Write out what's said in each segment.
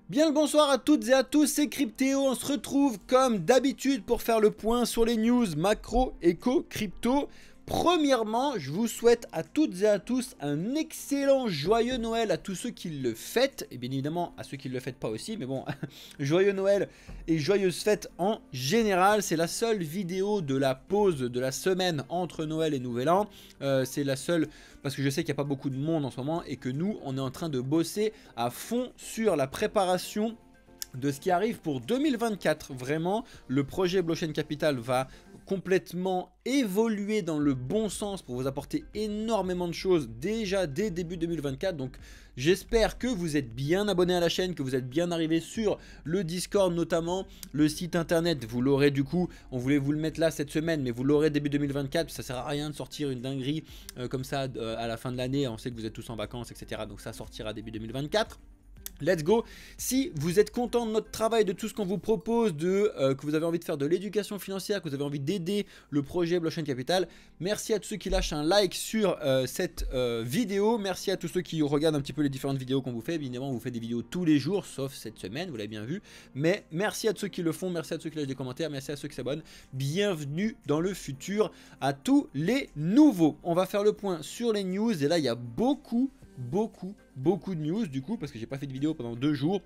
Bien le bonsoir à toutes et à tous, c'est Cryptéo, on se retrouve comme d'habitude pour faire le point sur les news macro, éco, crypto. Premièrement, je vous souhaite à toutes et à tous un excellent joyeux Noël à tous ceux qui le fêtent, et bien évidemment à ceux qui ne le fêtent pas aussi, mais bon, joyeux Noël et joyeuses fêtes en général. C'est la seule vidéo de la pause de la semaine entre Noël et Nouvel An, c'est la seule parce que je sais qu'il n'y a pas beaucoup de monde en ce moment et que nous, on est en train de bosser à fond sur la préparation de ce qui arrive pour 2024. Vraiment, le projet Blockchain Capital va complètement évoluer dans le bon sens pour vous apporter énormément de choses déjà dès début 2024. Donc j'espère que vous êtes bien abonnés à la chaîne, que vous êtes bien arrivés sur le Discord notamment, le site internet. Vous l'aurez du coup, on voulait vous le mettre là cette semaine, mais vous l'aurez début 2024. Ça sert à rien de sortir une dinguerie comme ça à la fin de l'année. On sait que vous êtes tous en vacances, etc. Donc ça sortira début 2024. Let's go. Si vous êtes content de notre travail, de tout ce qu'on vous propose, que vous avez envie de faire de l'éducation financière, que vous avez envie d'aider le projet Blockchain Capital, merci à tous ceux qui lâchent un like sur cette vidéo. Merci à tous ceux qui regardent un petit peu les différentes vidéos qu'on vous fait. Évidemment, on vous fait des vidéos tous les jours, sauf cette semaine, vous l'avez bien vu. Mais merci à tous ceux qui le font, merci à tous ceux qui lâchent des commentaires, merci à ceux qui s'abonnent. Bienvenue dans le futur à tous les nouveaux. On va faire le point sur les news et là, il y a beaucoup de news du coup parce que j'ai pas fait de vidéo pendant 2 jours.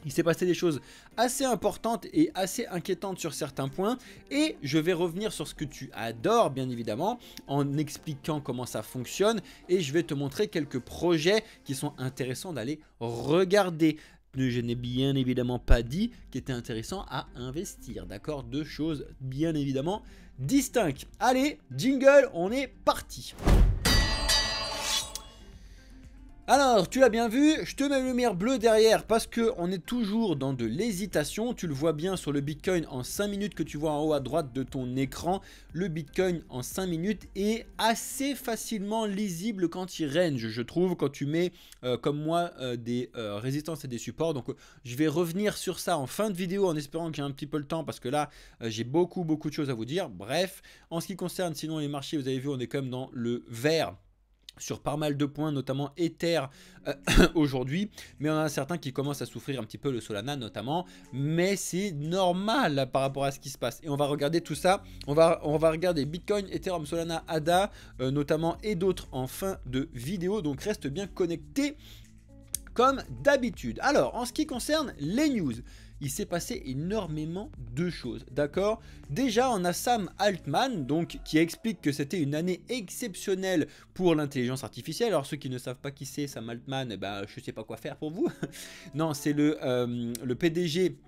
Il s'est passé des choses assez importantes et assez inquiétantes sur certains points et je vais revenir sur ce que tu adores bien évidemment en expliquant comment ça fonctionne et je vais te montrer quelques projets qui sont intéressants d'aller regarder. Je n'ai bien évidemment pas dit qu'il était intéressant à investir, d'accord? Deux choses bien évidemment distinctes. Allez, jingle, on est parti. Alors, tu l'as bien vu, je te mets une lumière bleue derrière parce qu'on est toujours dans de l'hésitation. Tu le vois bien sur le Bitcoin en 5 minutes que tu vois en haut à droite de ton écran. Le Bitcoin en 5 minutes est assez facilement lisible quand il range, je trouve, quand tu mets, comme moi, des résistances et des supports. Donc, je vais revenir sur ça en fin de vidéo en espérant que j'ai un petit peu le temps parce que là, j'ai beaucoup de choses à vous dire. Bref, en ce qui concerne sinon les marchés, vous avez vu, on est quand même dans le vert sur pas mal de points, notamment Ether aujourd'hui, mais on en a certains qui commencent à souffrir un petit peu, le Solana notamment, mais c'est normal par rapport à ce qui se passe. Et on va regarder tout ça, on va regarder Bitcoin, Ethereum, Solana, ADA notamment et d'autres en fin de vidéo, donc reste bien connecté comme d'habitude. Alors, en ce qui concerne les news, il s'est passé énormément de choses, d'accord? Déjà, on a Sam Altman, donc, qui explique que c'était une année exceptionnelle pour l'intelligence artificielle. Alors, ceux qui ne savent pas qui c'est, Sam Altman, eh ben, je ne sais pas quoi faire pour vous. Non, c'est le PDG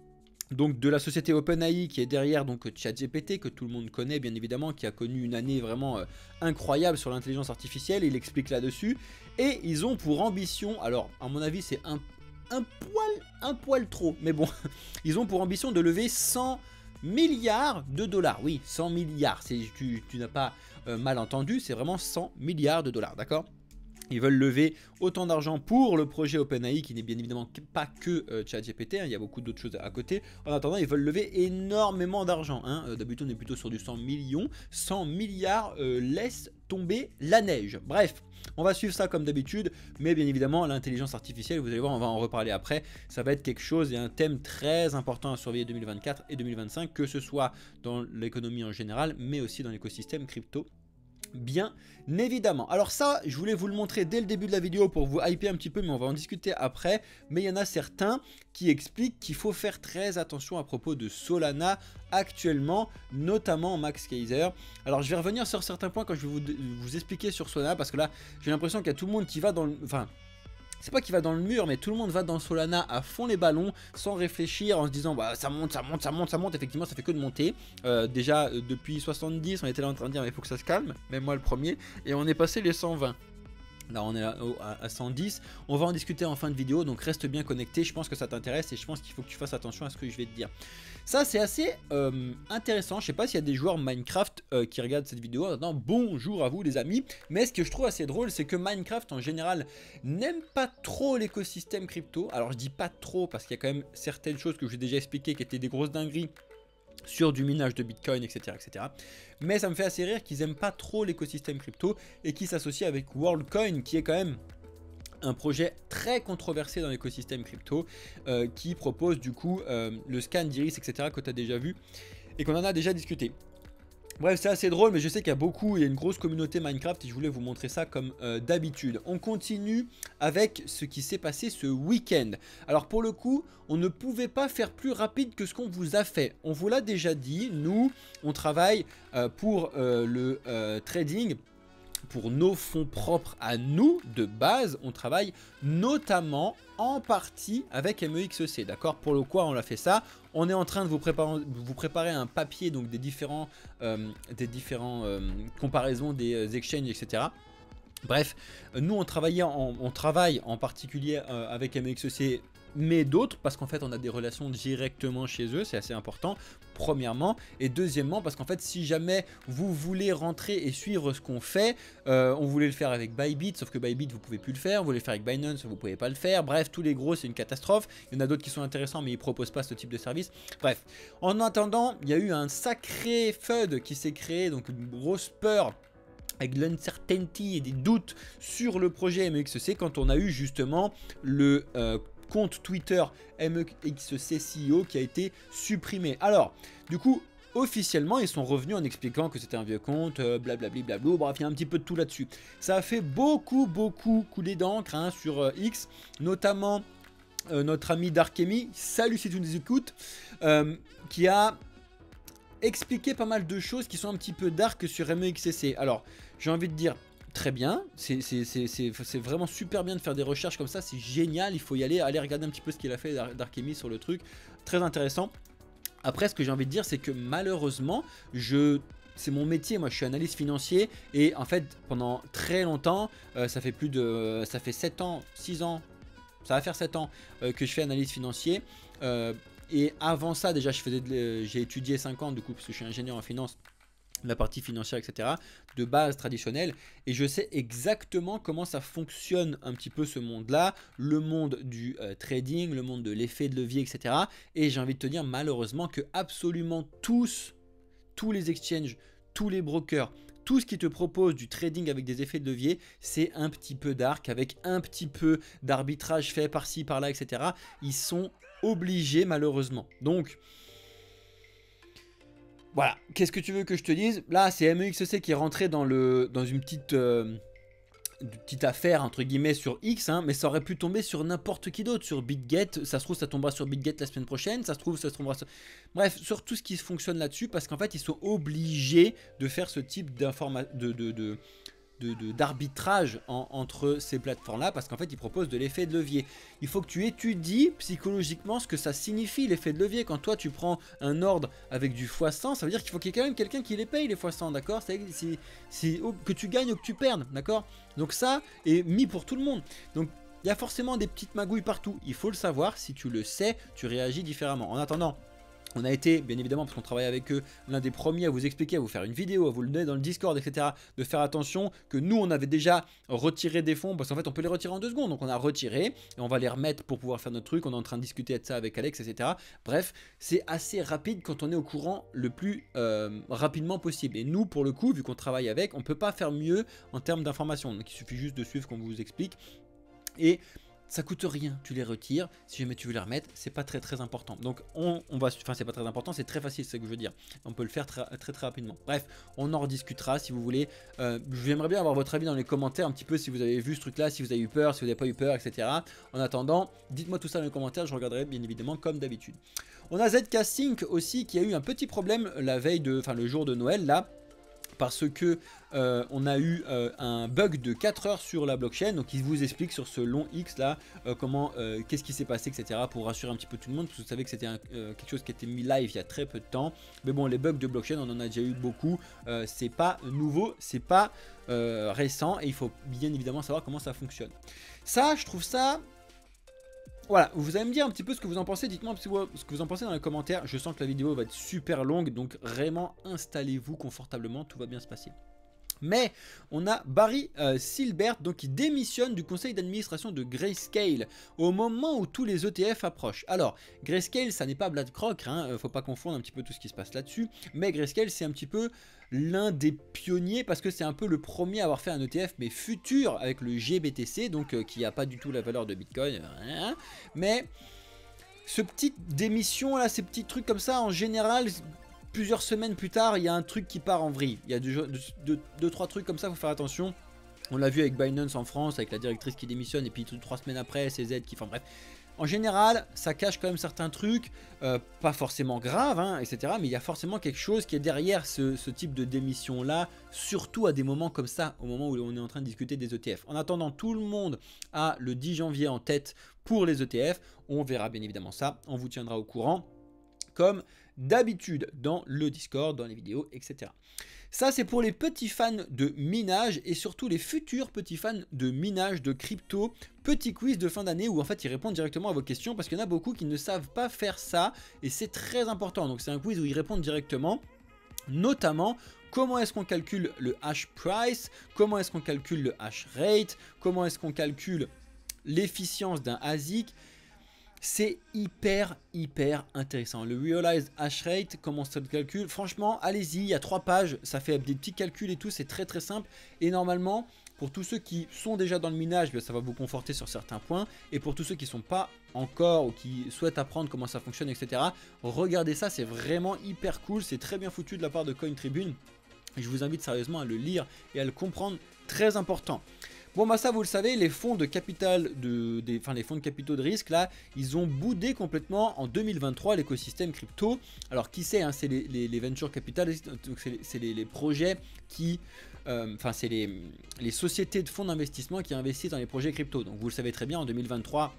donc de la société OpenAI qui est derrière donc ChatGPT, que tout le monde connaît bien évidemment, qui a connu une année vraiment incroyable sur l'intelligence artificielle. Il explique là-dessus. Et ils ont pour ambition, alors à mon avis c'est un poil trop, mais bon, ils ont pour ambition de lever 100 milliards de dollars. Oui, 100 milliards, tu n'as pas mal entendu, c'est vraiment 100 milliards de dollars, d'accord? Ils veulent lever autant d'argent pour le projet OpenAI qui n'est bien évidemment pas que ChatGPT, hein, il y a beaucoup d'autres choses à côté. En attendant, ils veulent lever énormément d'argent. Hein. D'habitude, on est plutôt sur du 100 millions. 100 milliards laisse tomber la neige. Bref, on va suivre ça comme d'habitude, mais bien évidemment, l'intelligence artificielle, vous allez voir, on va en reparler après. Ça va être quelque chose et un thème très important à surveiller 2024 et 2025, que ce soit dans l'économie en général, mais aussi dans l'écosystème crypto. Bien évidemment. Alors ça, je voulais vous le montrer dès le début de la vidéo pour vous hyper un petit peu, mais on va en discuter après. Mais il y en a certains qui expliquent qu'il faut faire très attention à propos de Solana actuellement, notamment Max Keiser. Alors je vais revenir sur certains points quand je vais vous expliquer sur Solana, parce que là, j'ai l'impression qu'il y a tout le monde qui va dans le... Enfin, c'est pas qu'il va dans le mur, mais tout le monde va dans Solana à fond les ballons, sans réfléchir, en se disant bah, ça monte. Effectivement, ça fait que de monter. Déjà, depuis 70, on était là en train de dire mais il faut que ça se calme, même moi le premier, et on est passé les 120. Là on est à 110, on va en discuter en fin de vidéo, donc reste bien connecté, je pense que ça t'intéresse et je pense qu'il faut que tu fasses attention à ce que je vais te dire. Ça c'est assez intéressant, je sais pas s'il y a des joueurs Minecraft qui regardent cette vidéo. Maintenant, bonjour à vous les amis, mais ce que je trouve assez drôle c'est que Minecraft en général n'aime pas trop l'écosystème crypto. Alors je dis pas trop parce qu'il y a quand même certaines choses que j'ai déjà expliquées qui étaient des grosses dingueries sur du minage de Bitcoin, etc. Mais ça me fait assez rire qu'ils n'aiment pas trop l'écosystème crypto et qu'ils s'associent avec WorldCoin qui est quand même un projet très controversé dans l'écosystème crypto qui propose du coup le scan d'iris, etc. que tu as déjà vu et qu'on en a déjà discuté. Bref, c'est assez drôle, mais je sais qu'il y a une grosse communauté Minecraft et je voulais vous montrer ça comme d'habitude. On continue avec ce qui s'est passé ce week-end. Alors pour le coup, on ne pouvait pas faire plus rapide que ce qu'on vous a fait. On vous l'a déjà dit, nous, on travaille pour le trading. Pour nos fonds propres à nous, de base, on travaille notamment en partie avec MEXC, d'accord? Pour le quoi on a fait ça? On est en train de vous préparer un papier, donc des différents comparaisons des exchanges, etc. Bref, nous on travaille en particulier avec MEXC, mais d'autres parce qu'en fait on a des relations directement chez eux, c'est assez important, premièrement, et deuxièmement parce qu'en fait si jamais vous voulez rentrer et suivre ce qu'on fait, on voulait le faire avec Bybit, sauf que Bybit vous pouvez plus le faire, vous voulez le faire avec Binance, vous pouvez pas le faire, bref, tous les gros c'est une catastrophe, il y en a d'autres qui sont intéressants mais ils proposent pas ce type de service, bref, en attendant, il y a eu un sacré FUD qui s'est créé, donc une grosse peur avec de l'uncertainty et des doutes sur le projet MEXC quand on a eu justement le compte Twitter MEXC CEO qui a été supprimé. Alors, du coup, officiellement, ils sont revenus en expliquant que c'était un vieux compte, blablabli, blablabla, bref, il y a un petit peu de tout là-dessus. Ça a fait beaucoup couler d'encre hein, sur X, notamment notre ami Darkemy, salut si tu nous écoutes, qui a expliqué pas mal de choses qui sont un petit peu dark sur MEXC. Alors, j'ai envie de dire, très bien, c'est vraiment super bien de faire des recherches comme ça, c'est génial, il faut y aller regarder un petit peu ce qu'il a fait Darkemy sur le truc, très intéressant. Après, ce que j'ai envie de dire, c'est que malheureusement, c'est mon métier, moi je suis analyste financier et en fait pendant très longtemps, ça fait 7 ans, 6 ans, ça va faire 7 ans que je fais analyste financier et avant ça déjà j'ai étudié 5 ans du coup parce que je suis ingénieur en finance, la partie financière, etc., de base traditionnelle, et je sais exactement comment ça fonctionne un petit peu ce monde-là, le monde du trading, le monde de l'effet de levier, etc. Et j'ai envie de te dire malheureusement que absolument tous les exchanges, tous les brokers, tout ce qui te propose du trading avec des effets de levier, c'est un petit peu dark, avec un petit peu d'arbitrage fait par-ci, par-là, etc. Ils sont obligés malheureusement. Donc, voilà, qu'est-ce que tu veux que je te dise? Là, c'est MEXC qui est rentré dans une petite affaire, entre guillemets, sur X, hein, mais ça aurait pu tomber sur n'importe qui d'autre, sur BitGet, ça se trouve, ça tombera sur BitGet la semaine prochaine, ça se trouve, ça tombera sur... Bref, sur tout ce qui fonctionne là-dessus, parce qu'en fait, ils sont obligés de faire ce type d'arbitrage entre ces plateformes-là, parce qu'en fait, ils proposent de l'effet de levier. Il faut que tu étudies psychologiquement ce que ça signifie, l'effet de levier. Quand toi, tu prends un ordre avec du x100, ça veut dire qu'il faut qu'il y ait quand même quelqu'un qui les paye, les x100, d'accord? C'est que tu gagnes ou que tu perdes, d'accord? Donc ça est mis pour tout le monde. Donc, il y a forcément des petites magouilles partout. Il faut le savoir. Si tu le sais, tu réagis différemment. En attendant, on a été, bien évidemment, parce qu'on travaille avec eux, l'un des premiers à vous expliquer, à vous faire une vidéo, à vous le donner dans le Discord, etc. De faire attention que nous, on avait déjà retiré des fonds, parce qu'en fait, on peut les retirer en 2 secondes. Donc, on a retiré et on va les remettre pour pouvoir faire notre truc. On est en train de discuter de ça avec Alex, etc. Bref, c'est assez rapide quand on est au courant le plus rapidement possible. Et nous, pour le coup, vu qu'on travaille avec, on ne peut pas faire mieux en termes d'informations. Donc, il suffit juste de suivre ce qu'on vous explique. Et ça coûte rien, tu les retires, si jamais tu veux les remettre, c'est pas très important. Donc c'est pas très important, c'est très facile, c'est ce que je veux dire. On peut le faire très rapidement. Bref, on en rediscutera si vous voulez. J'aimerais bien avoir votre avis dans les commentaires, un petit peu si vous avez vu ce truc là, si vous avez eu peur, si vous n'avez pas eu peur, etc. En attendant, dites-moi tout ça dans les commentaires, je regarderai bien évidemment comme d'habitude. On a ZK Sync aussi qui a eu un petit problème le jour de Noël là. Parce que on a eu un bug de 4 heures sur la blockchain, donc il vous explique sur ce long X là qu'est-ce qui s'est passé, etc. pour rassurer un petit peu tout le monde, parce que vous savez que c'était quelque chose qui a été mis live il y a très peu de temps. Mais bon, les bugs de blockchain, on en a déjà eu beaucoup, c'est pas nouveau, c'est pas récent, et il faut bien évidemment savoir comment ça fonctionne. Ça, je trouve ça... Voilà, vous allez me dire un petit peu ce que vous en pensez, dites-moi ce que vous en pensez dans les commentaires. Je sens que la vidéo va être super longue, donc vraiment installez-vous confortablement, tout va bien se passer. Mais on a Barry Silbert donc, qui démissionne du conseil d'administration de Grayscale au moment où tous les ETF approchent. Alors, Grayscale, ça n'est pas BlackRock, hein, faut pas confondre un petit peu tout ce qui se passe là-dessus, mais Grayscale, c'est un petit peu l'un des pionniers parce que c'est un peu le premier à avoir fait un ETF mais futur avec le GBTC, donc qui n'a pas du tout la valeur de Bitcoin, hein, mais ce petit démission là, ces petits trucs comme ça, en général, plusieurs semaines plus tard, il y a un truc qui part en vrille. Il y a deux, trois trucs comme ça, il faut faire attention. On l'a vu avec Binance en France, avec la directrice qui démissionne, et puis 3 semaines après, CZ qui... Enfin bref. En général, ça cache quand même certains trucs, pas forcément graves, hein, etc. Mais il y a forcément quelque chose qui est derrière ce type de démission-là, surtout à des moments comme ça, au moment où on est en train de discuter des ETF. En attendant, tout le monde a le 10 janvier en tête pour les ETF. On verra bien évidemment ça, on vous tiendra au courant, comme d'habitude dans le Discord, dans les vidéos, etc. Ça, c'est pour les petits fans de minage et surtout les futurs petits fans de minage de crypto. Petit quiz de fin d'année où en fait ils répondent directement à vos questions parce qu'il y en a beaucoup qui ne savent pas faire ça et c'est très important. Donc c'est un quiz où ils répondent directement, notamment comment est-ce qu'on calcule le hash price, comment est-ce qu'on calcule le hash rate, comment est-ce qu'on calcule l'efficience d'un ASIC. C'est hyper intéressant. Le Realized Hash Rate, comment ça se calcule? Franchement, allez-y, il y a 3 pages, ça fait des petits calculs et tout, c'est très simple. Et normalement, pour tous ceux qui sont déjà dans le minage, ça va vous conforter sur certains points. Et pour tous ceux qui ne sont pas encore ou qui souhaitent apprendre comment ça fonctionne, etc., regardez ça, c'est vraiment hyper cool. C'est très bien foutu de la part de CoinTribune. Et je vous invite sérieusement à le lire et à le comprendre, très important. Bon bah ça vous le savez, les fonds de capital, les fonds de capitaux de risque là, ils ont boudé complètement en 2023 l'écosystème crypto. Alors qui sait, hein, c'est les venture capital, c'est les projets qui, c'est les sociétés de fonds d'investissement qui investissent dans les projets crypto. Donc vous le savez très bien, en 2023,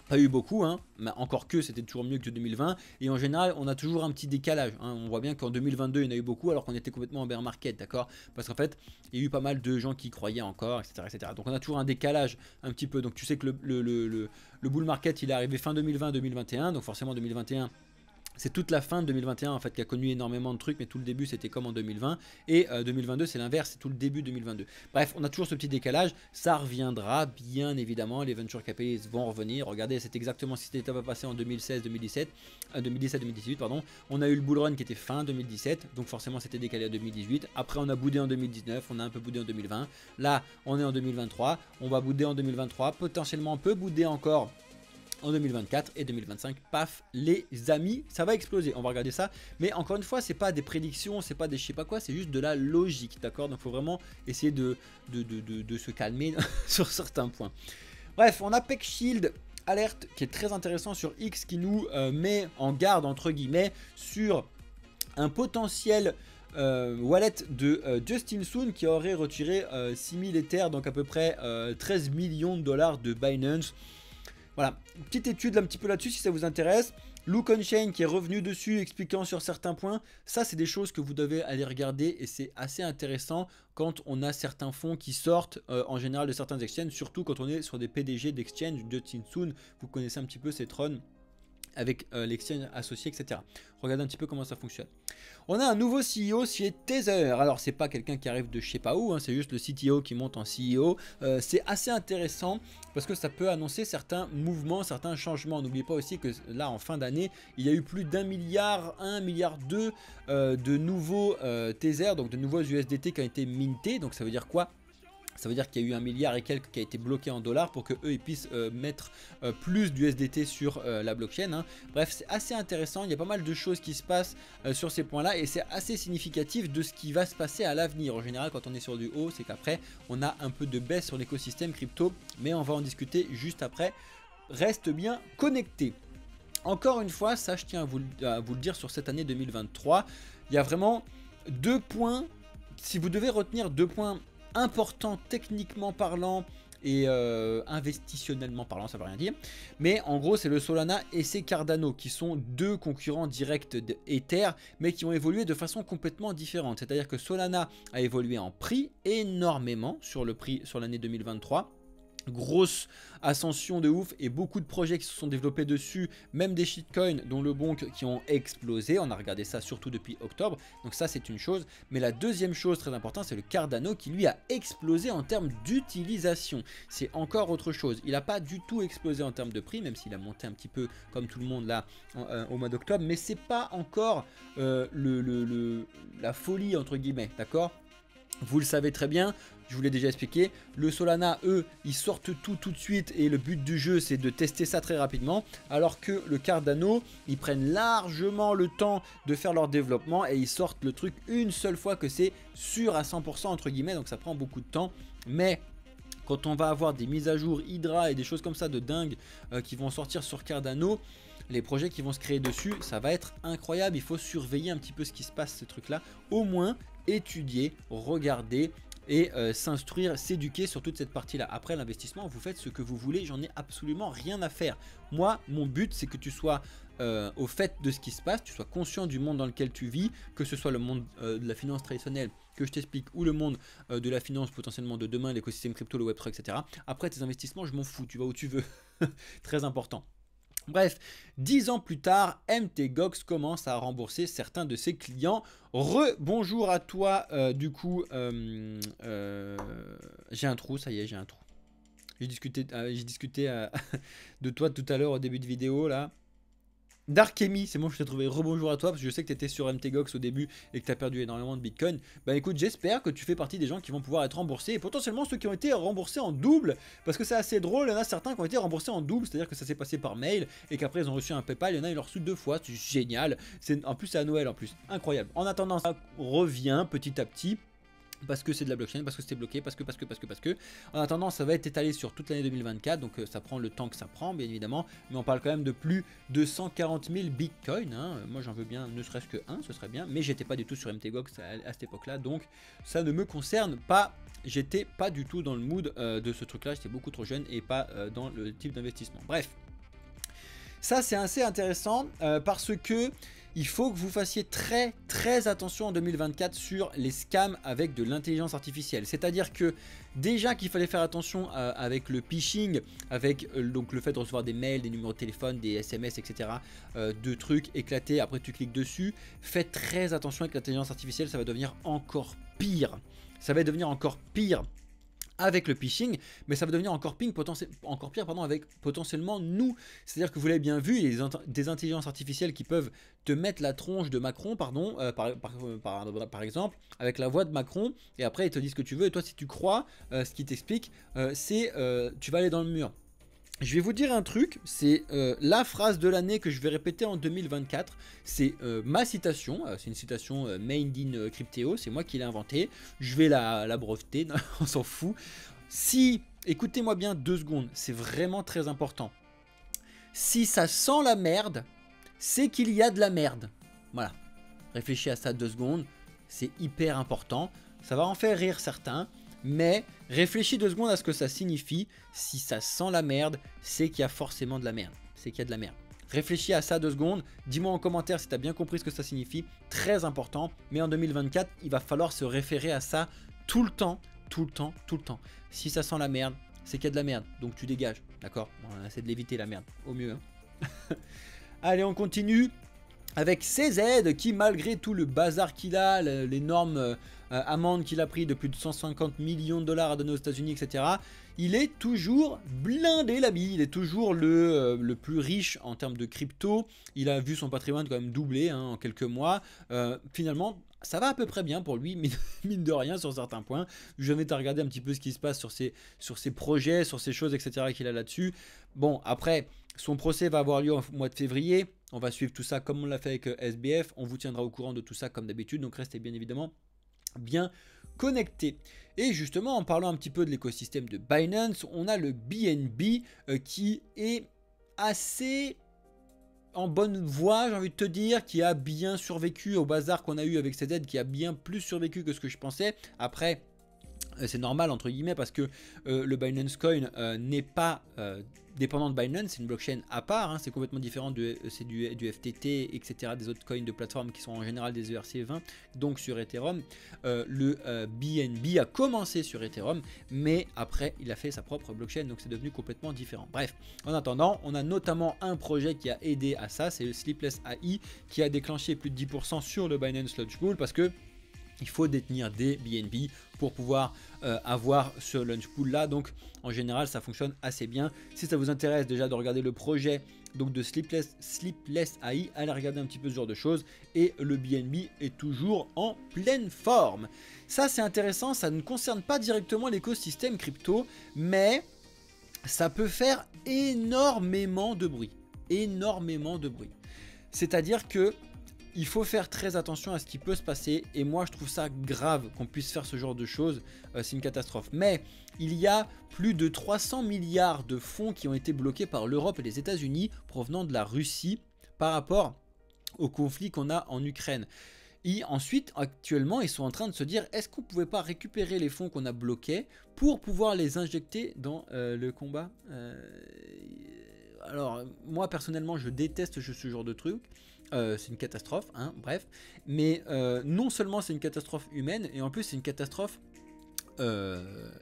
pas eu beaucoup, hein, mais encore que c'était toujours mieux que 2020. Et en général, on a toujours un petit décalage. Hein. On voit bien qu'en 2022, il y en a eu beaucoup alors qu'on était complètement en bear market, d'accord? Parce qu'en fait, il y a eu pas mal de gens qui y croyaient encore, etc., etc. Donc on a toujours un décalage un petit peu. Donc tu sais que le bull market, il est arrivé fin 2020-2021. Donc forcément 2021... c'est toute la fin de 2021 en fait qui a connu énormément de trucs, mais tout le début c'était comme en 2020. Et 2022 c'est l'inverse, c'est tout le début 2022. Bref, on a toujours ce petit décalage, ça reviendra bien évidemment, les venture capitalists vont revenir. Regardez, c'est exactement ce qui s'était passé en 2017-2018, pardon. On a eu le bull run qui était fin 2017, donc forcément c'était décalé à 2018. Après on a boudé en 2019, on a un peu boudé en 2020. Là on est en 2023, on va bouder en 2023, potentiellement on peut bouder encore en 2024 et 2025, paf les amis, ça va exploser, on va regarder ça. Mais encore une fois, c'est pas des prédictions, c'est pas des je sais pas quoi, c'est juste de la logique, d'accord? Donc il faut vraiment essayer de se calmer sur certains points. Bref, on a PeckShield Alert qui est très intéressant sur X, qui nous met en garde entre guillemets sur un potentiel wallet de Justin Sun qui aurait retiré 6000 Ethers, donc à peu près 13 millions de dollars de Binance. Voilà, petite étude un petit peu là-dessus si ça vous intéresse. Luke Onchain qui est revenu dessus expliquant sur certains points. Ça, c'est des choses que vous devez aller regarder et c'est assez intéressant quand on a certains fonds qui sortent en général de certains exchanges, surtout quand on est sur des PDG d'exchange. Justin Sun, vous connaissez un petit peu ces trônes avec l'exchange associé, etc. Regardez un petit peu comment ça fonctionne. On a un nouveau CEO chez Tether. Alors c'est pas quelqu'un qui arrive de je sais pas où, hein, c'est juste le CTO qui monte en CEO. C'est assez intéressant parce que ça peut annoncer certains mouvements, certains changements. N'oubliez pas aussi que là en fin d'année, il y a eu plus d'1 milliard, 1,2 milliard de nouveaux Tether, donc de nouveaux USDT qui ont été mintés. Donc ça veut dire quoi? Ça veut dire qu'il y a eu 1 milliard et quelques qui a été bloqué en dollars pour que eux ils puissent mettre plus d'USDT sur la blockchain. Hein. Bref, c'est assez intéressant. Il y a pas mal de choses qui se passent sur ces points-là et c'est assez significatif de ce qui va se passer à l'avenir. En général, quand on est sur du haut, c'est qu'après on a un peu de baisse sur l'écosystème crypto, mais on va en discuter juste après. Reste bien connecté. Encore une fois, ça je tiens à vous le dire sur cette année 2023, il y a vraiment 2 points. Si vous devez retenir 2 points important techniquement parlant et investitionnellement parlant, ça veut rien dire, mais en gros c'est le Solana et c'est Cardano qui sont 2 concurrents directs d'Ether mais qui ont évolué de façon complètement différente. C'est à dire que Solana a évolué en prix énormément sur le prix sur l'année 2023 grosse ascension de ouf et beaucoup de projets qui se sont développés dessus, même des shitcoins dont le Bonk qui ont explosé. On a regardé ça surtout depuis octobre, donc ça c'est une chose. Mais la deuxième chose très importante, c'est le Cardano qui lui a explosé en termes d'utilisation. C'est encore autre chose. Il n'a pas du tout explosé en termes de prix, même s'il a monté un petit peu comme tout le monde là au mois d'octobre, mais c'est pas encore la folie entre guillemets, d'accord? Vous le savez très bien, je vous l'ai déjà expliqué, le Solana, eux, ils sortent tout de suite et le but du jeu, c'est de tester ça très rapidement, alors que le Cardano, ils prennent largement le temps de faire leur développement et ils sortent le truc une seule fois que c'est sûr à 100% entre guillemets, donc ça prend beaucoup de temps, mais quand on va avoir des mises à jour Hydra et des choses comme ça de dingue qui vont sortir sur Cardano, les projets qui vont se créer dessus, ça va être incroyable. Il faut surveiller un petit peu ce qui se passe, ce truc là, au moins étudier, regarder et s'instruire, s'éduquer sur toute cette partie là. Après l'investissement, vous faites ce que vous voulez, j'en ai absolument rien à faire. Moi, mon but c'est que tu sois au fait de ce qui se passe, tu sois conscient du monde dans lequel tu vis, que ce soit le monde de la finance traditionnelle que je t'explique, ou le monde de la finance potentiellement de demain, l'écosystème crypto, le Web3, etc. Après tes investissements, je m'en fous, tu vas où tu veux. Très important. Bref, 10 ans plus tard, MTGOX commence à rembourser certains de ses clients. Bonjour à toi, du coup, j'ai un trou, ça y est, j'ai un trou. J'ai discuté de toi tout à l'heure au début de vidéo, là. Darkemi, c'est bon, je t'ai trouvé. Rebonjour à toi, parce que je sais que tu étais sur MTGOX au début et que tu as perdu énormément de Bitcoin. Bah écoute, j'espère que tu fais partie des gens qui vont pouvoir être remboursés, et potentiellement ceux qui ont été remboursés en double, parce que c'est assez drôle, il y en a certains qui ont été remboursés en double, c'est-à-dire que ça s'est passé par mail, et qu'après ils ont reçu un PayPal, il y en a ils l'ont reçu 2 fois, c'est génial. En plus c'est à Noël en plus, incroyable. En attendant, ça revient petit à petit. Parce que c'est de la blockchain, parce que c'était bloqué, parce que. En attendant, ça va être étalé sur toute l'année 2024, donc ça prend le temps que ça prend, bien évidemment. Mais on parle quand même de plus de 140 000 bitcoins. Hein. Moi, j'en veux bien, ne serait-ce que un, ce serait bien. Mais j'étais pas du tout sur MTGOX à cette époque-là, donc ça ne me concerne pas. J'étais pas du tout dans le mood de ce truc-là. J'étais beaucoup trop jeune et pas dans le type d'investissement. Bref. Ça c'est assez intéressant parce que il faut que vous fassiez très attention en 2024 sur les scams avec de l'intelligence artificielle. C'est-à-dire que déjà qu'il fallait faire attention avec le phishing, avec donc le fait de recevoir des mails, des numéros de téléphone, des SMS, etc. De trucs éclatés, après tu cliques dessus. Faites très attention avec l'intelligence artificielle, ça va devenir encore pire. Ça va devenir encore pire avec le phishing, mais ça va devenir encore pire, avec potentiellement nous. C'est-à-dire que vous l'avez bien vu, il y a des intelligences artificielles qui peuvent te mettre la tronche de Macron, par exemple, avec la voix de Macron, et après ils te disent ce que tu veux, et toi si tu crois, ce qu'ils t'expliquent, c'est tu vas aller dans le mur. Je vais vous dire un truc, c'est la phrase de l'année que je vais répéter en 2024, c'est ma citation, c'est une citation made in Crypteo, c'est moi qui l'ai inventée, je vais la breveter, on s'en fout. Si, écoutez-moi bien 2 secondes, c'est vraiment très important. Si ça sent la merde, c'est qu'il y a de la merde. Voilà, réfléchis à ça 2 secondes, c'est hyper important, ça va en faire rire certains. Mais réfléchis 2 secondes à ce que ça signifie. Si ça sent la merde, c'est qu'il y a forcément de la merde. C'est qu'il y a de la merde. Réfléchis à ça 2 secondes. Dis-moi en commentaire si tu as bien compris ce que ça signifie. Très important. Mais en 2024, il va falloir se référer à ça tout le temps. Si ça sent la merde, c'est qu'il y a de la merde. Donc tu dégages. D'accord? On essaie de l'éviter la merde. Au mieux. Hein. Allez, on continue. Avec CZ qui, malgré tout le bazar qu'il a, l'énorme amende qu'il a pris de plus de 150 millions de dollars à donner aux États-Unis, etc., il est toujours blindé la bille. Il est toujours le plus riche en termes de crypto. Il a vu son patrimoine quand même doubler hein, en quelques mois. Finalement, ça va à peu près bien pour lui, mine de rien sur certains points. Je vais regarder un petit peu ce qui se passe sur ses projets, sur ses choses, etc. qu'il a là-dessus. Bon, après, son procès va avoir lieu au mois de février. On va suivre tout ça comme on l'a fait avec SBF. On vous tiendra au courant de tout ça comme d'habitude. Donc restez bien évidemment bien connectés. Et justement, en parlant un petit peu de l'écosystème de Binance, on a le BNB qui est assez en bonne voie, j'ai envie de te dire, qui a bien survécu au bazar qu'on a eu avec CZ, qui a bien plus survécu que ce que je pensais. Après, C'est normal entre guillemets parce que le Binance Coin n'est pas dépendant de Binance, c'est une blockchain à part, hein, c'est complètement différent, c'est du FTT, etc., des autres coins de plateforme qui sont en général des ERC20, donc sur Ethereum. Le BNB a commencé sur Ethereum, mais après il a fait sa propre blockchain, donc c'est devenu complètement différent. Bref, en attendant, on a notamment un projet qui a aidé à ça, c'est le Sleepless AI, qui a déclenché plus de 10% sur le Binance Launch Pool, parce que il faut détenir des BNB pour pouvoir avoir ce launch pool là. Donc en général ça fonctionne assez bien. Si ça vous intéresse déjà de regarder le projet donc de Sleepless AI, allez regarder un petit peu ce genre de choses. Et le BNB est toujours en pleine forme. Ça c'est intéressant, ça ne concerne pas directement l'écosystème crypto, mais ça peut faire énormément de bruit. Énormément de bruit. C'est-à-dire que il faut faire très attention à ce qui peut se passer, et moi je trouve ça grave qu'on puisse faire ce genre de choses, c'est une catastrophe. Mais il y a plus de 300 milliards de fonds qui ont été bloqués par l'Europe et les États-Unis provenant de la Russie par rapport au conflit qu'on a en Ukraine. Et ensuite, actuellement, ils sont en train de se dire, est-ce qu'on ne pouvait pas récupérer les fonds qu'on a bloqués pour pouvoir les injecter dans le combat Alors, moi personnellement, je déteste ce genre de truc. C'est une catastrophe, hein, bref. Mais non seulement c'est une catastrophe humaine, et en plus c'est une catastrophe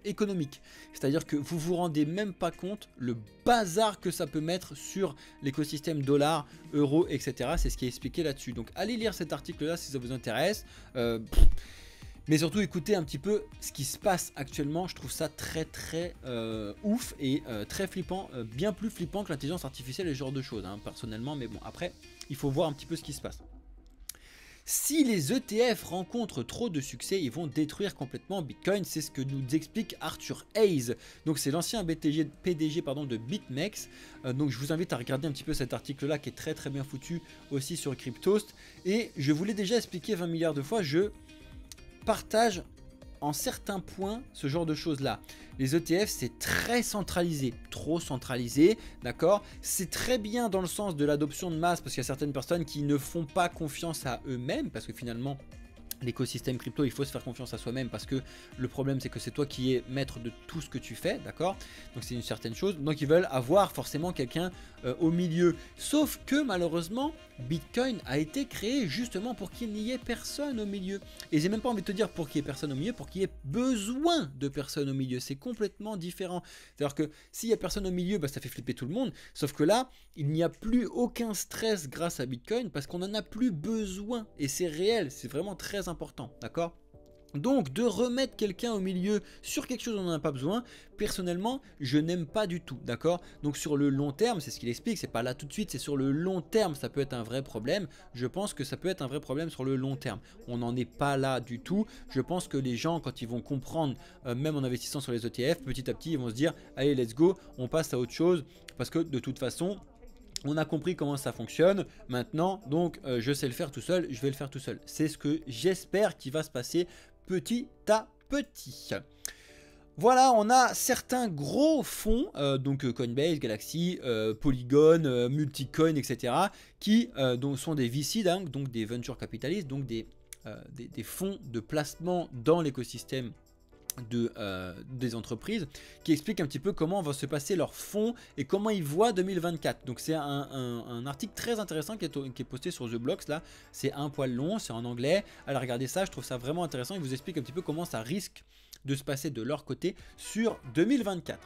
économique. C'est-à-dire que vous vous rendez même pas compte le bazar que ça peut mettre sur l'écosystème dollar, euro, etc. C'est ce qui est expliqué là-dessus. Donc allez lire cet article-là si ça vous intéresse. Mais surtout écoutez un petit peu ce qui se passe actuellement. Je trouve ça très ouf et très flippant, bien plus flippant que l'intelligence artificielle et ce genre de choses, hein, personnellement. Mais bon, après, il faut voir un petit peu ce qui se passe. Si les ETF rencontrent trop de succès, ils vont détruire complètement Bitcoin. C'est ce que nous explique Arthur Hayes. Donc c'est l'ancien PDG de BitMEX. Donc je vous invite à regarder un petit peu cet article-là qui est très bien foutu aussi sur Cryptost. Et je vous l'ai déjà expliqué 20 milliards de fois, je partage en certains points ce genre de choses là. Les ETF c'est très centralisé, trop centralisé, d'accord. C'est très bien dans le sens de l'adoption de masse parce qu'il y a certaines personnes qui ne font pas confiance à eux-mêmes parce que finalement l'écosystème crypto, il faut se faire confiance à soi-même parce que le problème c'est que c'est toi qui es maître de tout ce que tu fais, d'accord. Donc c'est une certaine chose, donc ils veulent avoir forcément quelqu'un au milieu, sauf que malheureusement Bitcoin a été créé justement pour qu'il n'y ait personne au milieu, et j'ai même pas envie de te dire pour qu'il y ait personne au milieu, pour qu'il y ait besoin de personne au milieu, c'est complètement différent. C'est à dire que s'il y a personne au milieu, bah, ça fait flipper tout le monde, sauf que là il n'y a plus aucun stress grâce à Bitcoin parce qu'on en a plus besoin, et c'est réel, c'est vraiment très important, d'accord. Donc de remettre quelqu'un au milieu sur quelque chose dont on n'en a pas besoin, personnellement je n'aime pas du tout, d'accord. Donc sur le long terme, c'est ce qu'il explique, c'est pas là tout de suite, c'est sur le long terme ça peut être un vrai problème. Je pense que ça peut être un vrai problème sur le long terme, on n'en est pas là du tout. Je pense que les gens quand ils vont comprendre, même en investissant sur les ETF, petit à petit ils vont se dire allez let's go, on passe à autre chose, parce que de toute façon on a compris comment ça fonctionne maintenant, donc je sais le faire tout seul, je vais le faire tout seul. C'est ce que j'espère qui va se passer petit à petit. Voilà, on a certains gros fonds, donc Coinbase, Galaxy, Polygon, Multicoin, etc. qui donc sont des VC, hein, donc des venture capitalistes, donc des fonds de placement dans l'écosystème des entreprises, qui expliquent un petit peu comment va se passer leurs fonds et comment ils voient 2024. Donc c'est un article très intéressant qui est posté sur The Blocks là, c'est un poil long, c'est en anglais, allez regarder ça, je trouve ça vraiment intéressant, il vous explique un petit peu comment ça risque de se passer de leur côté sur 2024.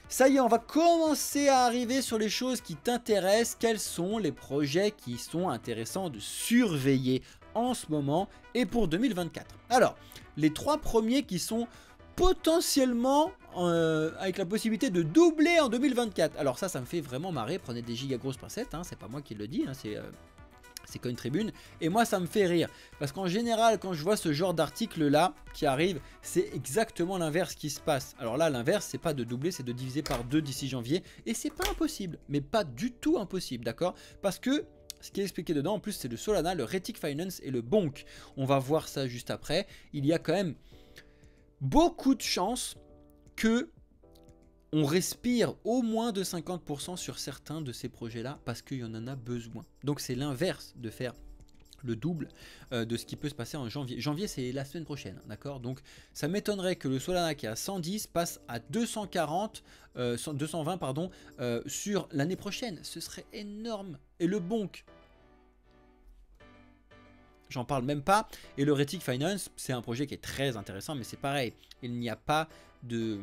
Ça y est, on va commencer à arriver sur les choses qui t'intéressent. Quels sont les projets qui sont intéressants de surveiller en ce moment et pour 2024? Alors, les trois premiers qui sont potentiellement avec la possibilité de doubler en 2024. Alors ça me fait vraiment marrer, prenez des giga grosses pincettes, hein, c'est pas moi qui le dis, hein, c'est Coin Tribune, et moi ça me fait rire, parce qu'en général quand je vois ce genre d'article là qui arrive, c'est exactement l'inverse qui se passe. Alors là l'inverse c'est pas de doubler, c'est de diviser par 2 d'ici janvier, et c'est pas impossible, mais pas du tout impossible, d'accord, parce que ce qui est expliqué dedans en plus c'est le Solana, le Retic Finance et le Bonk. On va voir ça juste après. Il y a quand même beaucoup de chances que on respire au moins de 50% sur certains de ces projets là parce qu'il y en a besoin. Donc c'est l'inverse de faire le double de ce qui peut se passer en janvier. Janvier, c'est la semaine prochaine, d'accord? Donc ça m'étonnerait que le Solana qui est à 110 passe à 220 pardon, sur l'année prochaine. Ce serait énorme. Et le Bonk, j'en parle même pas. Et le Retic Finance, c'est un projet qui est très intéressant, mais c'est pareil. Il n'y a pas de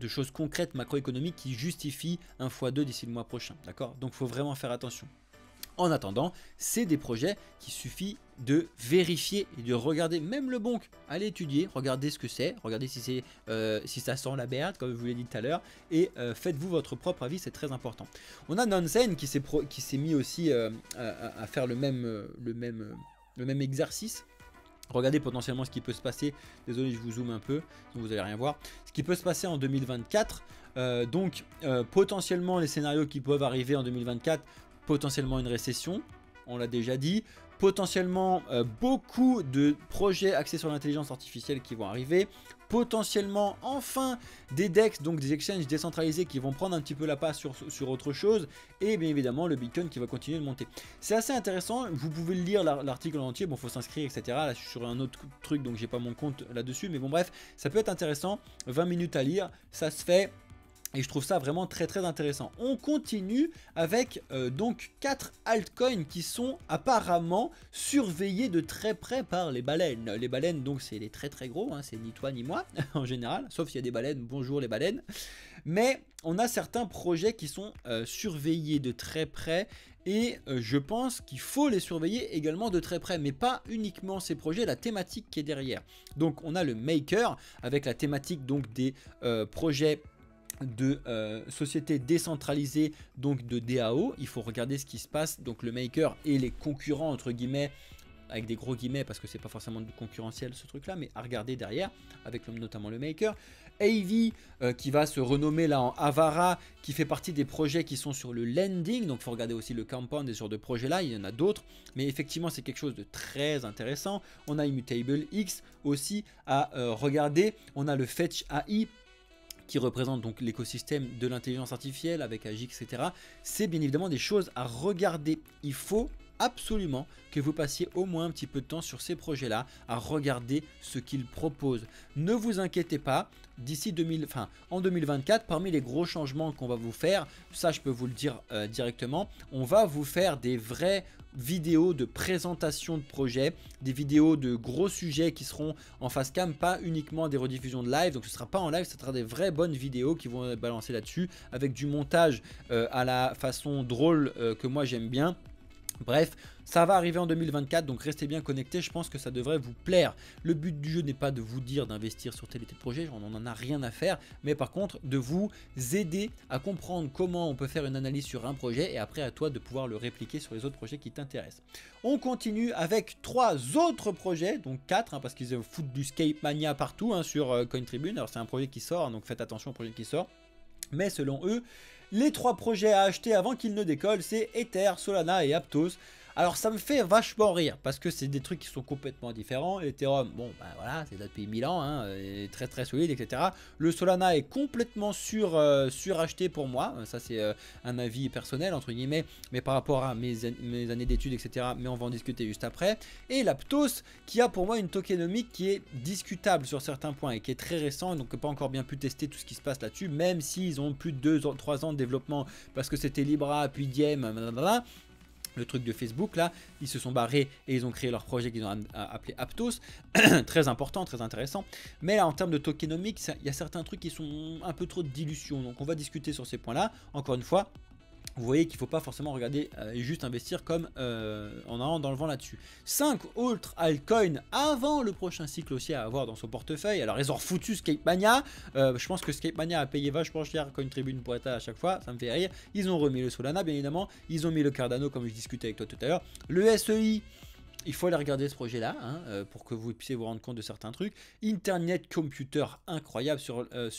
choses concrètes macroéconomiques qui justifient un x2 d'ici le mois prochain, d'accord? Donc il faut vraiment faire attention. En attendant, c'est des projets qu'il suffit de vérifier et de regarder. Même le Bonk, allez étudier, regardez ce que c'est, regardez si ça sent la merde, comme je vous l'ai dit tout à l'heure, et faites-vous votre propre avis, c'est très important. On a Nansen qui s'est mis aussi à faire le même exercice. Regardez potentiellement ce qui peut se passer. Désolé, je vous zoome un peu, donc vous n'allez rien voir. Ce qui peut se passer en 2024. Potentiellement les scénarios qui peuvent arriver en 2024. Potentiellement une récession, on l'a déjà dit. Potentiellement beaucoup de projets axés sur l'intelligence artificielle qui vont arriver. Potentiellement enfin des DEX, donc des exchanges décentralisés qui vont prendre un petit peu la passe sur autre chose. Et bien évidemment le Bitcoin qui va continuer de monter. C'est assez intéressant, vous pouvez lire l'article en entier. Bon, il faut s'inscrire, etc. Là je suis sur un autre truc donc j'ai pas mon compte là-dessus. Mais bon bref, ça peut être intéressant. 20 minutes à lire, ça se fait. Et je trouve ça vraiment très très intéressant. On continue avec donc 4 altcoins qui sont apparemment surveillés de très près par les baleines. Les baleines, donc c'est les très très gros, hein, c'est ni toi ni moi en général, sauf s'il y a des baleines, bonjour les baleines. Mais on a certains projets qui sont surveillés de très près. Et je pense qu'il faut les surveiller également de très près, mais pas uniquement ces projets, la thématique qui est derrière. Donc on a le Maker avec la thématique donc des projets de sociétés décentralisées, donc de DAO. Il faut regarder ce qui se passe. Donc le Maker et les concurrents entre guillemets, avec des gros guillemets parce que c'est pas forcément du concurrentiel ce truc là, mais à regarder derrière avec notamment le Maker. AV qui va se renommer là en Avara, qui fait partie des projets qui sont sur le lending, donc il faut regarder aussi le compound et ce genre de projet là, il y en a d'autres, mais effectivement c'est quelque chose de très intéressant. On a Immutable X aussi à regarder, on a le Fetch AI qui représente donc l'écosystème de l'intelligence artificielle avec Agix, etc. C'est bien évidemment des choses à regarder. Il faut absolument que vous passiez au moins un petit peu de temps sur ces projets-là, à regarder ce qu'ils proposent. Ne vous inquiétez pas, d'ici en 2024, parmi les gros changements qu'on va vous faire, ça je peux vous le dire directement, on va vous faire des vraies vidéos de présentation de projets, des vidéos de gros sujets qui seront en face cam, pas uniquement des rediffusions de live. Donc ce sera pas en live, ce sera des vraies bonnes vidéos qui vont être balancées là-dessus avec du montage à la façon drôle que moi j'aime bien. Bref, ça va arriver en 2024, donc restez bien connectés, je pense que ça devrait vous plaire. Le but du jeu n'est pas de vous dire d'investir sur tel et tel projet, on n'en a rien à faire, mais par contre de vous aider à comprendre comment on peut faire une analyse sur un projet et après à toi de pouvoir le répliquer sur les autres projets qui t'intéressent. On continue avec 3 autres projets, donc 4, parce qu'ils foutent du Scape Mania partout sur CoinTribune. Alors c'est un projet qui sort, donc faites attention au projet qui sort, mais selon eux, les 3 projets à acheter avant qu'ils ne décollent, c'est Ether, Solana et Aptos. Alors ça me fait vachement rire parce que c'est des trucs qui sont complètement différents. Ethereum, bon bah voilà, c'est là depuis 1000 ans, hein, est très très solide, etc. Le Solana est complètement suracheté pour moi. Ça c'est un avis personnel entre guillemets, mais par rapport à mes années d'études, etc. Mais on va en discuter juste après. Et l'Aptos qui a pour moi une tokenomique qui est discutable sur certains points et qui est très récent, donc pas encore bien pu tester tout ce qui se passe là-dessus, même s'ils ont plus de 2-3 ans de développement parce que c'était Libra, puis Diem, blablabla. Le truc de Facebook là, ils se sont barrés et ils ont créé leur projet qu'ils ont appelé Aptos. Très important, très intéressant. Mais là en termes de tokenomics, il y a certains trucs qui sont un peu trop de dilution. Donc on va discuter sur ces points là. Encore une fois, vous voyez qu'il ne faut pas forcément regarder et juste investir comme en allant dans le vent là-dessus. 5 autres altcoins avant le prochain cycle aussi à avoir dans son portefeuille. Alors ils ont refoutu Scape Mania. Je pense que Scape Mania a payé vachement cher CoinTribune pour être à chaque fois. Ça me fait rire. Ils ont remis le Solana bien évidemment. Ils ont mis le Cardano comme je discutais avec toi tout à l'heure. Le SEI. Il faut aller regarder ce projet là pour que vous puissiez vous rendre compte de certains trucs. Internet Computer incroyable sur de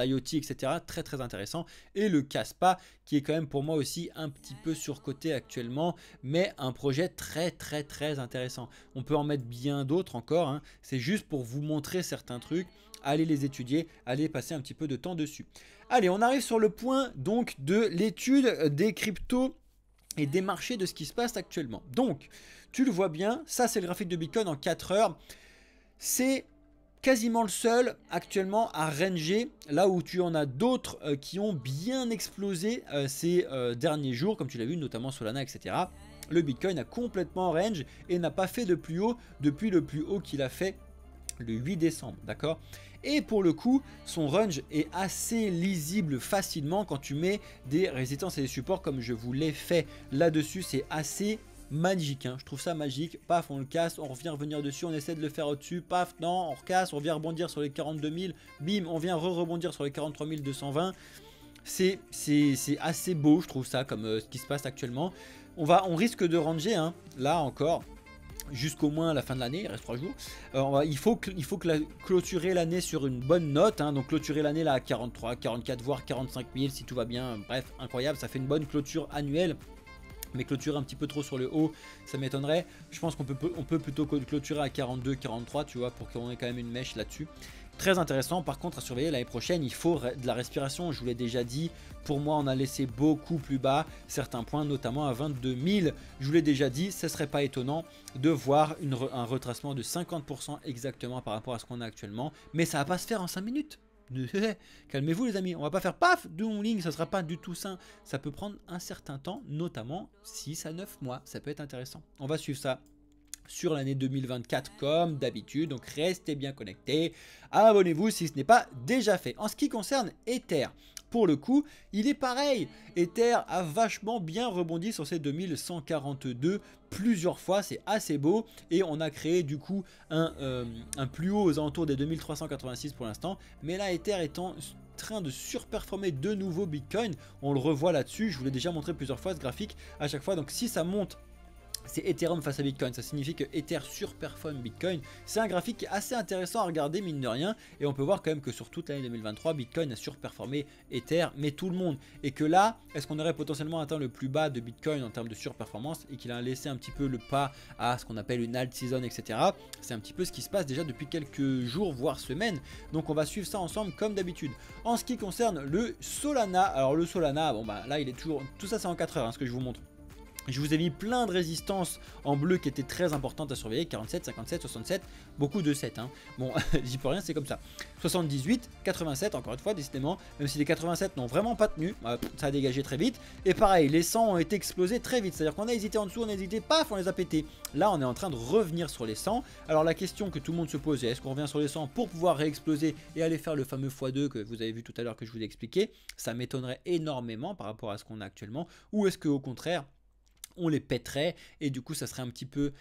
l'IoT, etc. Très très intéressant. Et le Caspa qui est quand même pour moi aussi un petit peu surcoté actuellement, mais un projet très très très intéressant. On peut en mettre bien d'autres encore, hein. C'est juste pour vous montrer certains trucs. Allez les étudier, allez passer un petit peu de temps dessus. Allez, on arrive sur le point donc de l'étude des cryptos et démarcher de ce qui se passe actuellement. Donc, tu le vois bien, ça c'est le graphique de Bitcoin en 4 heures. C'est quasiment le seul actuellement à ranger, là où tu en as d'autres qui ont bien explosé ces derniers jours, comme tu l'as vu, notamment Solana, etc. Le Bitcoin a complètement range et n'a pas fait de plus haut depuis le plus haut qu'il a fait le 8 décembre, d'accord? Et pour le coup, son range est assez lisible facilement quand tu mets des résistances et des supports comme je vous l'ai fait là-dessus. C'est assez magique, hein. Je trouve ça magique. Paf, on le casse, on revient revenir dessus, on essaie de le faire au-dessus, paf, non, on recasse, on vient rebondir sur les 42 000, bim, on vient rebondir sur les 43 220. C'est assez beau, je trouve ça, comme ce qui se passe actuellement. On risque de ranger, hein, là encore, jusqu'au moins la fin de l'année, il reste 3 jours. Il faut clôturer l'année sur une bonne note, hein, donc clôturer l'année là à 43, 44, voire 45 000 si tout va bien. Bref, incroyable, ça fait une bonne clôture annuelle. Mais clôturer un petit peu trop sur le haut, ça m'étonnerait. Je pense qu'on peut plutôt clôturer à 42, 43, tu vois, pour qu'on ait quand même une mèche là-dessus. Très intéressant. Par contre, à surveiller l'année prochaine, il faut de la respiration. Je vous l'ai déjà dit. Pour moi, on a laissé beaucoup plus bas certains points, notamment à 22 000. Je vous l'ai déjà dit, ce ne serait pas étonnant de voir un retracement de 50% exactement par rapport à ce qu'on a actuellement. Mais ça ne va pas se faire en 5 minutes. Calmez-vous les amis, on va pas faire paf de ligne, ça sera pas du tout sain. Ça peut prendre un certain temps, notamment 6 à 9 mois, ça peut être intéressant. On va suivre ça sur l'année 2024 comme d'habitude, donc restez bien connectés, abonnez-vous si ce n'est pas déjà fait. En ce qui concerne Ether, pour le coup, il est pareil. Ether a vachement bien rebondi sur ces 2142 plusieurs fois, c'est assez beau. Et on a créé du coup un plus haut aux alentours des 2386 pour l'instant. Mais là, Ether est en train de surperformer de nouveau Bitcoin. On le revoit là-dessus, je vous l'ai déjà montré plusieurs fois ce graphique à chaque fois. Donc si ça monte, c'est Ethereum face à Bitcoin, ça signifie que Ether surperforme Bitcoin. C'est un graphique qui est assez intéressant à regarder mine de rien, et on peut voir quand même que sur toute l'année 2023, Bitcoin a surperformé Ether, mais tout le monde. Et que là, est-ce qu'on aurait potentiellement atteint le plus bas de Bitcoin en termes de surperformance, et qu'il a laissé un petit peu le pas à ce qu'on appelle une alt season, etc. C'est un petit peu ce qui se passe déjà depuis quelques jours, voire semaines. Donc on va suivre ça ensemble comme d'habitude. En ce qui concerne le Solana, alors le Solana, bon bah là il est toujours, tout ça c'est en 4 heures, hein, ce que je vous montre. Je vous ai mis plein de résistances en bleu qui étaient très importantes à surveiller, 47, 57, 67, beaucoup de 7. Hein. Bon, j'y peux rien, c'est comme ça. 78, 87, encore une fois, décidément, même si les 87 n'ont vraiment pas tenu, ça a dégagé très vite. Et pareil, les 100 ont été explosés très vite, c'est-à-dire qu'on a hésité en dessous, on a hésité, paf, on les a pétés. Là, on est en train de revenir sur les 100. Alors la question que tout le monde se pose, est-ce qu'on revient sur les 100 pour pouvoir réexploser et aller faire le fameux x2 que vous avez vu tout à l'heure que je vous ai expliqué? Ça m'étonnerait énormément par rapport à ce qu'on a actuellement. Ou est-ce qu'au contraire, on les pèterait et du coup ça serait un petit peu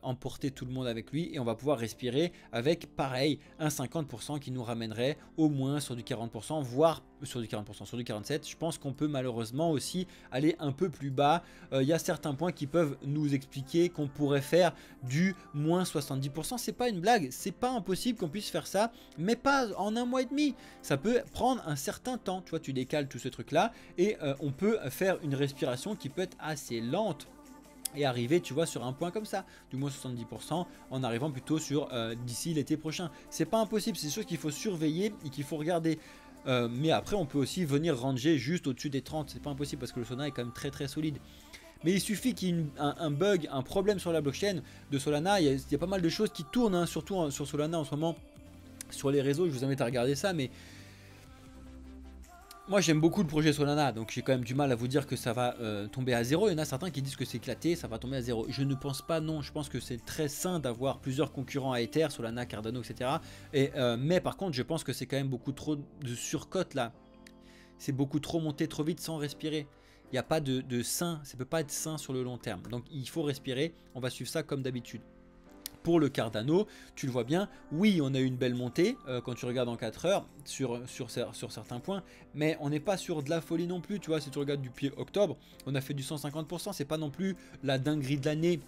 emporter tout le monde avec lui, et on va pouvoir respirer avec pareil un 50% qui nous ramènerait au moins sur du 40%, voire sur du 40%, sur du 47%. Je pense qu'on peut malheureusement aussi aller un peu plus bas. Il y a certains points qui peuvent nous expliquer qu'on pourrait faire du moins 70%. C'est pas une blague, c'est pas impossible qu'on puisse faire ça, mais pas en un mois et demi. Ça peut prendre un certain temps, tu vois, tu décales tout ce truc là et on peut faire une respiration qui peut être assez lente et arriver, tu vois, sur un point comme ça, du moins 70%, en arrivant plutôt sur d'ici l'été prochain. C'est pas impossible, c'est sûr qu'il faut surveiller et qu'il faut regarder. Mais après, on peut aussi venir ranger juste au-dessus des 30. C'est pas impossible parce que le Solana est quand même très très solide. Mais il suffit qu'il y ait un bug, un problème sur la blockchain de Solana. Il y a pas mal de choses qui tournent, hein, surtout sur Solana en ce moment, sur les réseaux. Je vous invite à regarder ça, mais moi j'aime beaucoup le projet Solana, donc j'ai quand même du mal à vous dire que ça va tomber à zéro. Il y en a certains qui disent que c'est éclaté, ça va tomber à zéro. Je ne pense pas, non, je pense que c'est très sain d'avoir plusieurs concurrents à Ether, Solana, Cardano, etc. Mais par contre je pense que c'est quand même beaucoup trop de surcote là. C'est beaucoup trop monté trop vite sans respirer. Il n'y a pas de sain, ça ne peut pas être sain sur le long terme. Donc il faut respirer, on va suivre ça comme d'habitude. Pour le Cardano, tu le vois bien, oui on a eu une belle montée quand tu regardes en 4 heures sur certains points, mais on n'est pas sur de la folie non plus, tu vois. Si tu regardes du pied octobre, on a fait du 150%, c'est pas non plus la dinguerie de l'année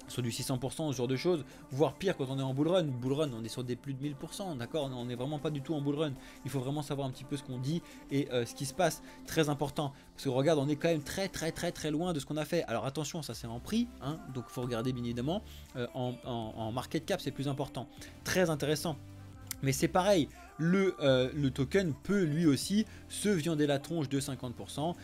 sur du 600%, ce genre de choses, voire pire quand on est en bull run. Bull run, on est sur des plus de 1000%, d'accord, on n'est vraiment pas du tout en bull run. Il faut vraiment savoir un petit peu ce qu'on dit et ce qui se passe, très important, parce que regarde, on est quand même très loin de ce qu'on a fait. Alors attention, ça c'est en prix, hein, donc il faut regarder bien évidemment, en market cap c'est plus important, très intéressant. Mais c'est pareil, le token peut lui aussi se viander la tronche de 50%,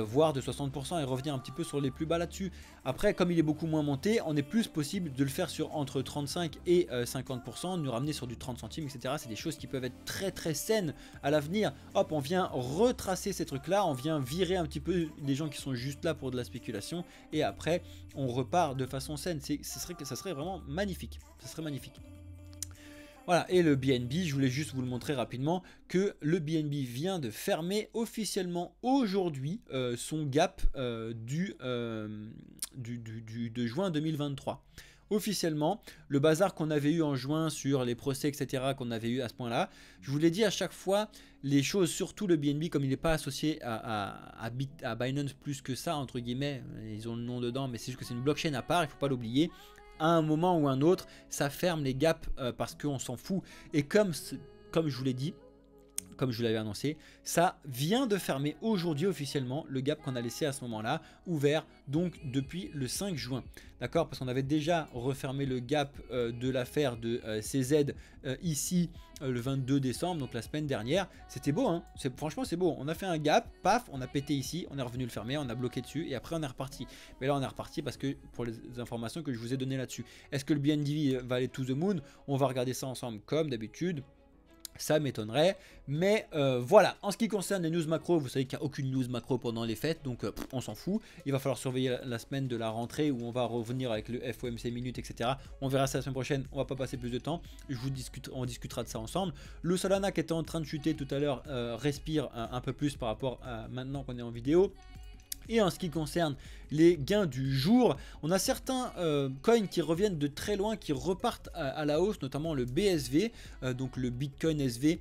voire de 60% et revenir un petit peu sur les plus bas là-dessus. Après, comme il est beaucoup moins monté, on est plus possible de le faire sur entre 35 et 50%, de nous ramener sur du 30 centimes, etc. C'est des choses qui peuvent être très très saines à l'avenir. Hop, on vient retracer ces trucs-là, on vient virer un petit peu les gens qui sont juste là pour de la spéculation et après, on repart de façon saine. Ça serait vraiment magnifique. Ça serait magnifique. Voilà, et le BNB, je voulais juste vous le montrer rapidement que le BNB vient de fermer officiellement aujourd'hui son gap de juin 2023. Officiellement, le bazar qu'on avait eu en juin sur les procès, etc., qu'on avait eu à ce point-là, je vous l'ai dit à chaque fois, les choses, surtout le BNB, comme il n'est pas associé à Binance plus que ça, entre guillemets, ils ont le nom dedans, mais c'est juste que c'est une blockchain à part, il ne faut pas l'oublier. À un moment ou un autre, ça ferme les gaps parce qu'on s'en fout. Et comme je vous l'ai dit, comme je vous l'avais annoncé, ça vient de fermer aujourd'hui officiellement le gap qu'on a laissé à ce moment-là, ouvert donc depuis le 5 juin. D'accord? Parce qu'on avait déjà refermé le gap de l'affaire de CZ ici le 22 décembre, donc la semaine dernière. C'était beau, hein? Franchement c'est beau. On a fait un gap, paf, on a pété ici, on est revenu le fermer, on a bloqué dessus et après on est reparti. Mais là on est reparti parce que pour les informations que je vous ai données là-dessus. Est-ce que le BNB va aller to the moon? On va regarder ça ensemble comme d'habitude. Ça m'étonnerait, mais voilà. En ce qui concerne les news macro, vous savez qu'il n'y a aucune news macro pendant les fêtes, donc on s'en fout. Il va falloir surveiller la semaine de la rentrée où on va revenir avec le FOMC minutes, etc. On verra ça la semaine prochaine, on va pas passer plus de temps. On discutera de ça ensemble. Le Solana qui était en train de chuter tout à l'heure respire un peu plus par rapport à maintenant qu'on est en vidéo. Et en ce qui concerne les gains du jour, on a certains coins qui reviennent de très loin, qui repartent à la hausse, notamment le BSV, donc le Bitcoin SV.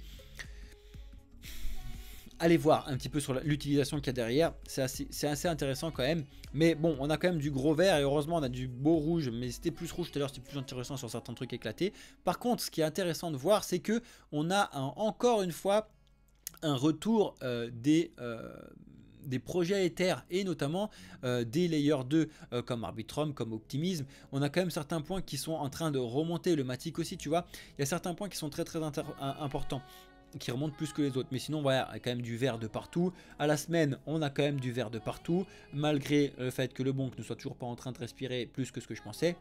Allez voir un petit peu sur l'utilisation qu'il y a derrière, c'est assez intéressant quand même. Mais bon, on a quand même du gros vert et heureusement on a du beau rouge, mais c'était plus rouge tout à l'heure, c'était plus intéressant sur certains trucs éclatés. Par contre, ce qui est intéressant de voir, c'est que on a encore une fois un retour des projets Ether et notamment des layers 2 comme Arbitrum, comme Optimism. On a quand même certains points qui sont en train de remonter, le Matic aussi, tu vois. Il y a certains points qui sont très importants, qui remontent plus que les autres. Mais sinon, voilà, il y a quand même du vert de partout. À la semaine, on a quand même du vert de partout, malgré le fait que le bonk ne soit toujours pas en train de respirer plus que ce que je pensais.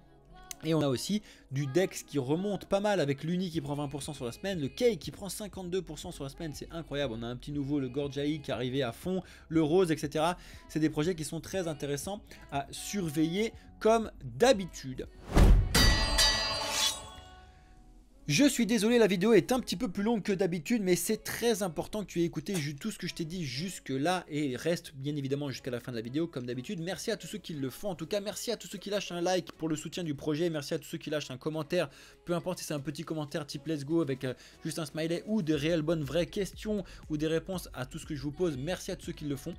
Et on a aussi du DEX qui remonte pas mal avec l'Uni qui prend 20% sur la semaine, le Kei qui prend 52% sur la semaine, c'est incroyable. On a un petit nouveau, le Gorjai qui est arrivé à fond, le Rose, etc. C'est des projets qui sont très intéressants à surveiller comme d'habitude. Je suis désolé, la vidéo est un petit peu plus longue que d'habitude, mais c'est très important que tu aies écouté tout ce que je t'ai dit jusque là et reste bien évidemment jusqu'à la fin de la vidéo comme d'habitude. Merci à tous ceux qui le font, en tout cas merci à tous ceux qui lâchent un like pour le soutien du projet, merci à tous ceux qui lâchent un commentaire, peu importe si c'est un petit commentaire type let's go avec juste un smiley ou de réelles bonnes vraies questions ou des réponses à tout ce que je vous pose, merci à tous ceux qui le font.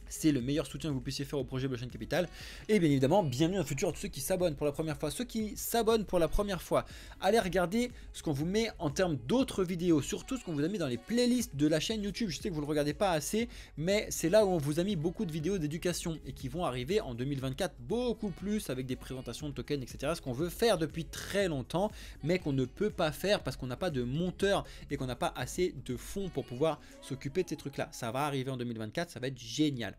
C'est le meilleur soutien que vous puissiez faire au projet Blockchain Capital. Et bien évidemment, bienvenue dans le futur à tous ceux qui s'abonnent pour la première fois. Ceux qui s'abonnent pour la première fois, allez regarder ce qu'on vous met en termes d'autres vidéos. Surtout ce qu'on vous a mis dans les playlists de la chaîne YouTube. Je sais que vous ne le regardez pas assez, mais c'est là où on vous a mis beaucoup de vidéos d'éducation et qui vont arriver en 2024 beaucoup plus avec des présentations de tokens, etc. Ce qu'on veut faire depuis très longtemps, mais qu'on ne peut pas faire parce qu'on n'a pas de monteur et qu'on n'a pas assez de fonds pour pouvoir s'occuper de ces trucs-là. Ça va arriver en 2024, ça va être génial.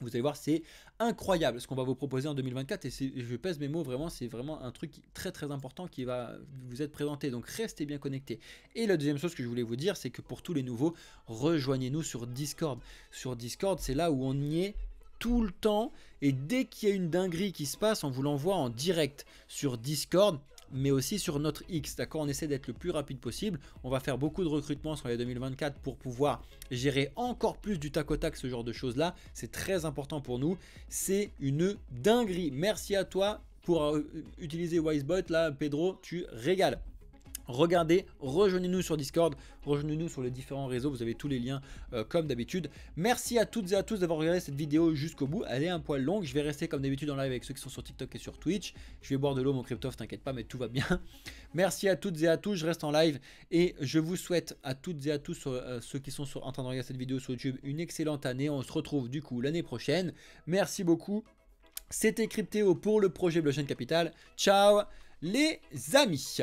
Vous allez voir, c'est incroyable ce qu'on va vous proposer en 2024 et je pèse mes mots, vraiment, c'est vraiment un truc très important qui va vous être présenté. Donc restez bien connectés. Et la deuxième chose que je voulais vous dire, c'est que pour tous les nouveaux, rejoignez-nous sur Discord. Sur Discord, c'est là où on y est tout le temps et dès qu'il y a une dinguerie qui se passe, on vous l'envoie en direct sur Discord, mais aussi sur notre X, d'accord? On essaie d'être le plus rapide possible. On va faire beaucoup de recrutement sur les 2024 pour pouvoir gérer encore plus du tac au tac, ce genre de choses là. C'est très important pour nous. C'est une dinguerie. Merci à toi pour utiliser Wisebot. Là, Pedro, tu régales. Regardez, rejoignez-nous sur Discord, rejoignez-nous sur les différents réseaux, vous avez tous les liens comme d'habitude. Merci à toutes et à tous d'avoir regardé cette vidéo jusqu'au bout. Elle est un poil longue, je vais rester comme d'habitude en live avec ceux qui sont sur TikTok et sur Twitch. Je vais boire de l'eau, mon Cryptof, t'inquiète pas, mais tout va bien. Merci à toutes et à tous, je reste en live et je vous souhaite à toutes et à tous, ceux qui sont en train de regarder cette vidéo sur YouTube, une excellente année. On se retrouve du coup l'année prochaine. Merci beaucoup. C'était Cryptéo pour le projet Blockchain Capital. Ciao les amis.